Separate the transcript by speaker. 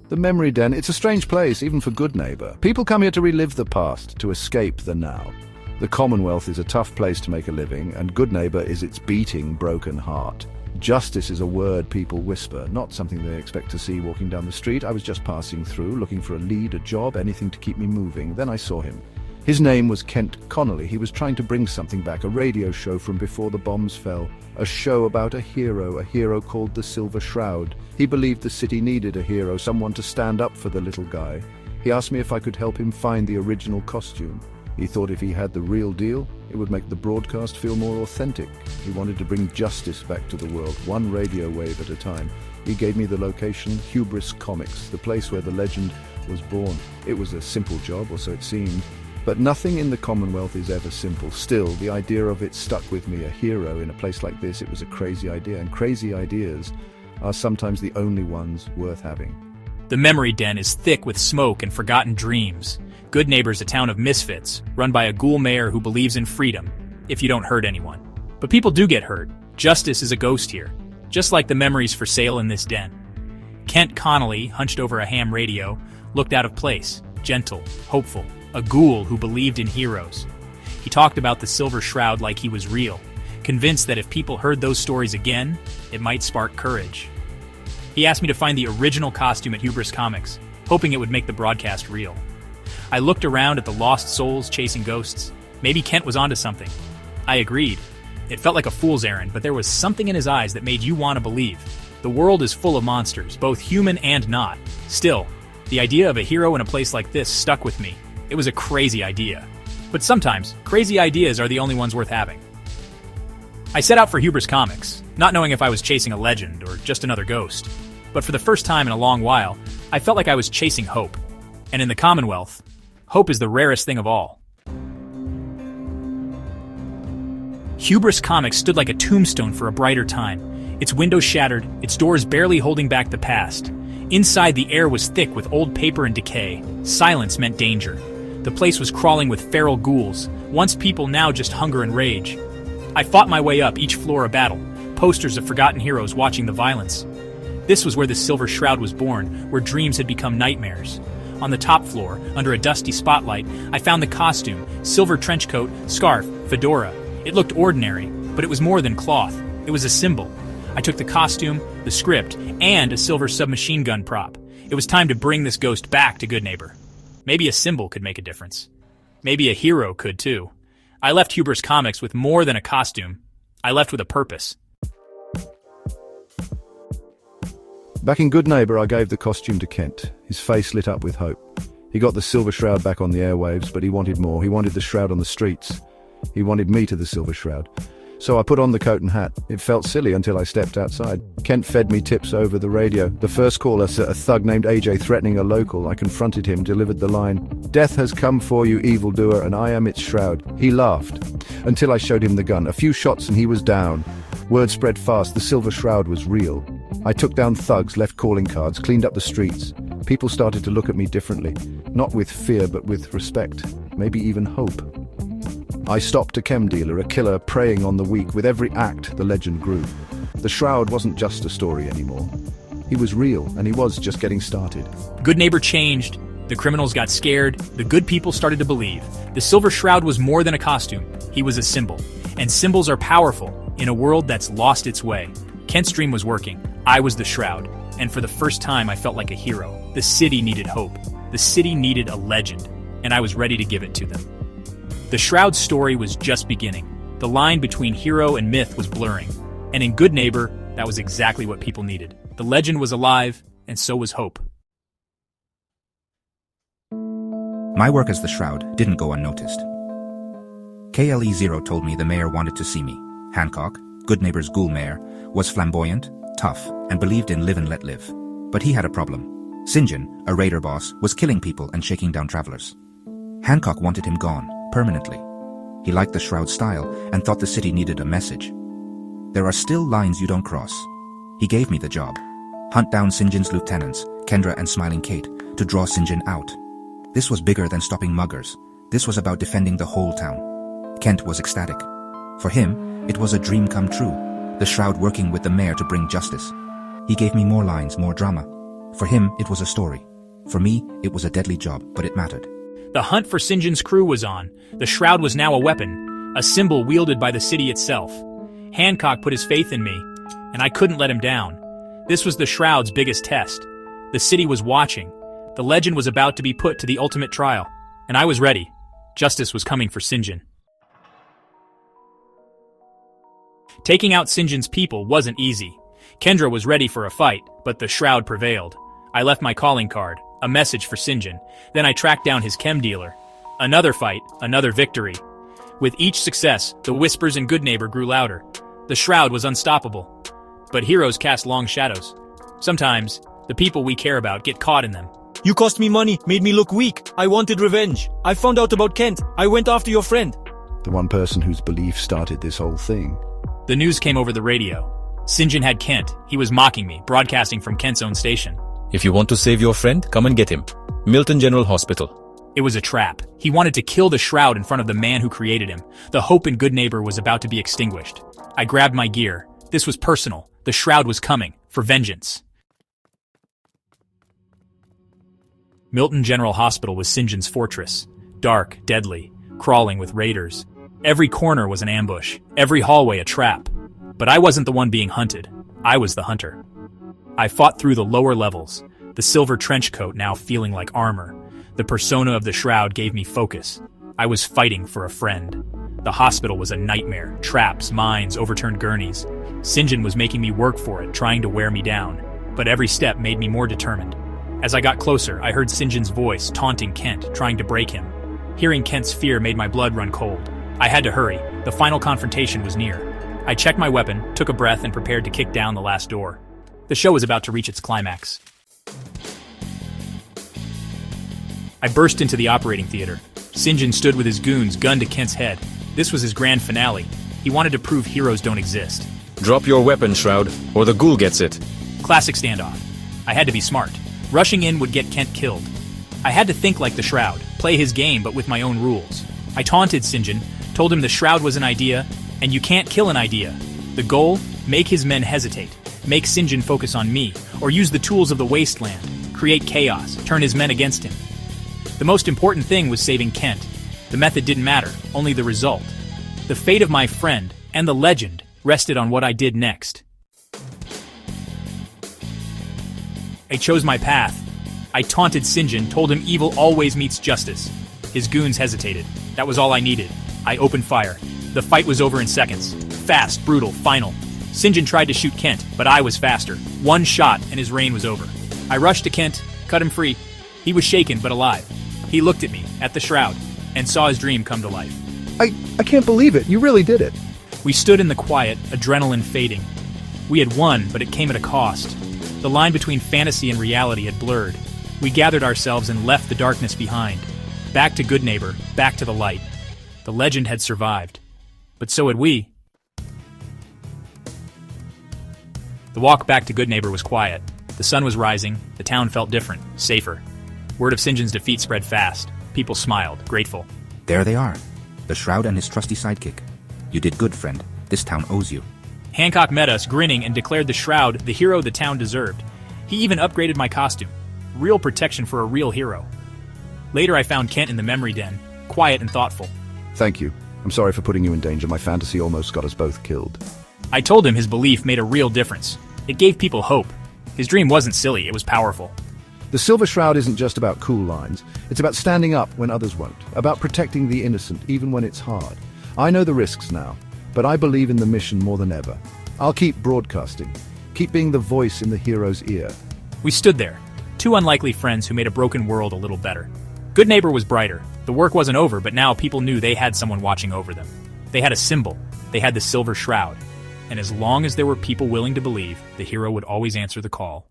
Speaker 1: The Memory Den, it's a strange place, even for Goodneighbor. People come here to relive the past, to escape the now. The Commonwealth is a tough place to make a living, and Goodneighbor is its beating, broken heart. Justice is a word people whisper, not something they expect to see walking down the street. I was just passing through, looking for a lead, a job, anything to keep me moving. Then I saw him. His name was Kent Connolly. He was trying to bring something back, a radio show from before the bombs fell. A show about a hero called the Silver Shroud. He believed the city needed a hero, someone to stand up for the little guy. He asked me if I could help him find the original costume. He thought if he had the real deal, it would make the broadcast feel more authentic. He wanted to bring justice back to the world, one radio wave at a time. He gave me the location, Hubris Comics, the place where the legend was born. It was a simple job, or so it seemed. But nothing in the Commonwealth is ever simple. Still, the idea of it stuck with me. A hero in a place like this, it was a crazy idea, and crazy ideas are sometimes the only ones worth having.
Speaker 2: The Memory Den is thick with smoke and forgotten dreams. Goodneighbor's a town of misfits, run by a ghoul mayor who believes in freedom, if you don't hurt anyone. But people do get hurt. Justice is a ghost here, just like the memories for sale in this den. Kent Connolly, hunched over a ham radio, looked out of place, gentle, hopeful. A ghoul who believed in heroes. He talked about the Silver Shroud like he was real, convinced that if people heard those stories again, it might spark courage. He asked me to find the original costume at Hubris Comics, hoping it would make the broadcast real. I looked around at the lost souls chasing ghosts. Maybe Kent was onto something. I agreed. It felt like a fool's errand, but there was something in his eyes that made you want to believe. The world is full of monsters, both human and not. Still, the idea of a hero in a place like this stuck with me. It was a crazy idea. But sometimes, crazy ideas are the only ones worth having. I set out for Hubris Comics, not knowing if I was chasing a legend or just another ghost. But for the first time in a long while, I felt like I was chasing hope. And in the Commonwealth, hope is the rarest thing of all. Hubris Comics stood like a tombstone for a brighter time. Its windows shattered, its doors barely holding back the past. Inside, the air was thick with old paper and decay. Silence meant danger. The place was crawling with feral ghouls, once people, now just hunger and rage. I fought my way up, each floor a battle, posters of forgotten heroes watching the violence. This was where the Silver Shroud was born, where dreams had become nightmares. On the top floor, under a dusty spotlight, I found the costume, silver trench coat, scarf, fedora. It looked ordinary, but it was more than cloth. It was a symbol. I took the costume, the script, and a silver submachine gun prop. It was time to bring this ghost back to Goodneighbor. Maybe a symbol could make a difference. Maybe a hero could too. I left Hubris Comics with more than a costume. I left with a purpose.
Speaker 1: Back in Goodneighbor, I gave the costume to Kent. His face lit up with hope. He got the Silver Shroud back on the airwaves, but he wanted more. He wanted the shroud on the streets. He wanted me to the Silver Shroud. So I put on the coat and hat. It felt silly until I stepped outside. Kent fed me tips over the radio. The first call, a thug named AJ threatening a local. I confronted him, delivered the line, "Death has come for you, evildoer, and I am its shroud." He laughed, until I showed him the gun. A few shots and he was down. Word spread fast, the Silver Shroud was real. I took down thugs, left calling cards, cleaned up the streets. People started to look at me differently. Not with fear, but with respect. Maybe even hope. I stopped a chem dealer, a killer preying on the weak. With every act, the legend grew. The Shroud wasn't just a story anymore. He was real, and he was just getting started.
Speaker 2: Goodneighbor changed. The criminals got scared. The good people started to believe. The Silver Shroud was more than a costume. He was a symbol. And symbols are powerful in a world that's lost its way. Kent's dream was working. I was the Shroud. And for the first time, I felt like a hero. The city needed hope. The city needed a legend. And I was ready to give it to them. The Shroud's story was just beginning. The line between hero and myth was blurring. And in Goodneighbor, that was exactly what people needed. The legend was alive, and so was hope.
Speaker 3: My work as the Shroud didn't go unnoticed. KLE0 told me the mayor wanted to see me. Hancock, Goodneighbor's ghoul mayor, was flamboyant, tough, and believed in live and let live. But he had a problem. Sinjin, a raider boss, was killing people and shaking down travelers. Hancock wanted him gone, permanently. He liked the Shroud style and thought the city needed a message. There are still lines you don't cross. He gave me the job. Hunt down Sinjin's lieutenants, Kendra and Smiling Kate, to draw Sinjin out. This was bigger than stopping muggers. This was about defending the whole town. Kent was ecstatic. For him, it was a dream come true, the Shroud working with the mayor to bring justice. He gave me more lines, more drama. For him, it was a story. For me, it was a deadly job, but it mattered.
Speaker 2: The hunt for Sinjin's crew was on. The shroud was now a weapon, a symbol wielded by the city itself. Hancock put his faith in me, and I couldn't let him down. This was the shroud's biggest test. The city was watching. The legend was about to be put to the ultimate trial, and I was ready. Justice was coming for Sinjin. Taking out Sinjin's people wasn't easy. Kendra was ready for a fight, but the shroud prevailed. I left my calling card, a message for Sinjin. Then I tracked down his chem dealer. Another fight, another victory. With each success, the whispers in Goodneighbor grew louder. The shroud was unstoppable. But heroes cast long shadows. Sometimes, the people we care about get caught in them.
Speaker 4: You cost me money, made me look weak. I wanted revenge. I found out about Kent. I went after your friend.
Speaker 1: The one person whose belief started this whole thing.
Speaker 2: The news came over the radio. Sinjin had Kent. He was mocking me, broadcasting from Kent's own station.
Speaker 4: If you want to save your friend, come and get him. Milton General Hospital.
Speaker 2: It was a trap. He wanted to kill the shroud in front of the man who created him. The hope in Goodneighbor was about to be extinguished. I grabbed my gear. This was personal. The shroud was coming, for vengeance. Milton General Hospital was Sinjin's fortress. Dark, deadly, crawling with raiders. Every corner was an ambush, every hallway a trap. But I wasn't the one being hunted. I was the hunter. I fought through the lower levels, the silver trench coat now feeling like armor. The persona of the shroud gave me focus. I was fighting for a friend. The hospital was a nightmare. Traps, mines, overturned gurneys. Sinjin was making me work for it, trying to wear me down. But every step made me more determined. As I got closer, I heard Sinjin's voice taunting Kent, trying to break him. Hearing Kent's fear made my blood run cold. I had to hurry. The final confrontation was near. I checked my weapon, took a breath, and prepared to kick down the last door. The show was about to reach its climax. I burst into the operating theater. Sinjin stood with his goons, gun to Kent's head. This was his grand finale. He wanted to prove heroes don't exist.
Speaker 4: Drop your weapon, Shroud, or the ghoul gets it.
Speaker 2: Classic standoff. I had to be smart. Rushing in would get Kent killed. I had to think like the Shroud, play his game but with my own rules. I taunted Sinjin, told him the Shroud was an idea, and you can't kill an idea. The goal? Make his men hesitate. Make Sinjin focus on me, or use the tools of the wasteland. Create chaos, turn his men against him. The most important thing was saving Kent. The method didn't matter, only the result. The fate of my friend, and the legend, rested on what I did next. I chose my path. I taunted Sinjin, told him evil always meets justice. His goons hesitated. That was all I needed. I opened fire. The fight was over in seconds. Fast, brutal, final. Sinjin tried to shoot Kent, but I was faster. One shot, and his reign was over. I rushed to Kent, cut him free. He was shaken, but alive. He looked at me, at the shroud, and saw his dream come to life.
Speaker 1: I can't believe it. You really did it.
Speaker 2: We stood in the quiet, adrenaline fading. We had won, but it came at a cost. The line between fantasy and reality had blurred. We gathered ourselves and left the darkness behind. Back to Goodneighbor, back to the light. The legend had survived. But so had we. The walk back to Goodneighbor was quiet. The sun was rising. The town felt different, safer. Word of Sinjin's defeat spread fast. People smiled, grateful.
Speaker 3: There they are. The Shroud and his trusty sidekick. You did good, friend. This town owes you.
Speaker 2: Hancock met us, grinning, and declared the Shroud the hero the town deserved. He even upgraded my costume. Real protection for a real hero. Later I found Kent in the memory den, quiet and thoughtful.
Speaker 1: Thank you. I'm sorry for putting you in danger. My fantasy almost got us both killed.
Speaker 2: I told him his belief made a real difference. It gave people hope. His dream wasn't silly, it was powerful.
Speaker 1: The Silver Shroud isn't just about cool lines. It's about standing up when others won't. About protecting the innocent, even when it's hard. I know the risks now, but I believe in the mission more than ever. I'll keep broadcasting. Keep being the voice in the hero's ear.
Speaker 2: We stood there, two unlikely friends who made a broken world a little better. Goodneighbor was brighter. The work wasn't over, but now people knew they had someone watching over them. They had a symbol. They had the Silver Shroud. And as long as there were people willing to believe, the hero would always answer the call.